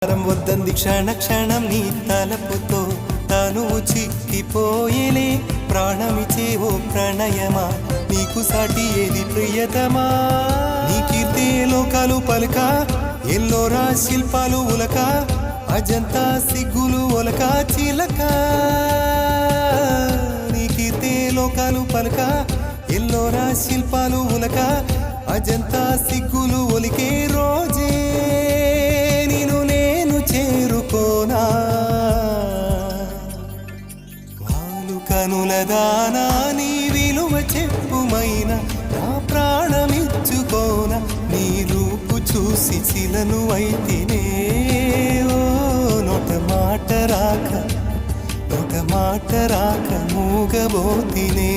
వద్దంది క్షణ క్షణం నీ తలపుతో తను చిక్కిపోయేలే ప్రాణమిచే ఓ ప్రణయమా నీకు సాటి ఏది ప్రియతమా నీ కీర్తే లోకాలు పలక ఎల్లోరా శిల్పాలు ఉలక అజంతా సిగ్గులు ఒలక చిలక నీ కీర్తే లోకాలు పలక ఎల్లోరా శిల్పాలు ఉలక అజంతా సిగ్గులు ఒలికే రోజే చేరుకోనా వాలు కనుల దానా నీ విలువ చెప్పుమైన నా ప్రాణమిచ్చుకోన నీ రూపు చూసి చిలను అయితేనే ఓ నోట మాట రాక మూగబోతినే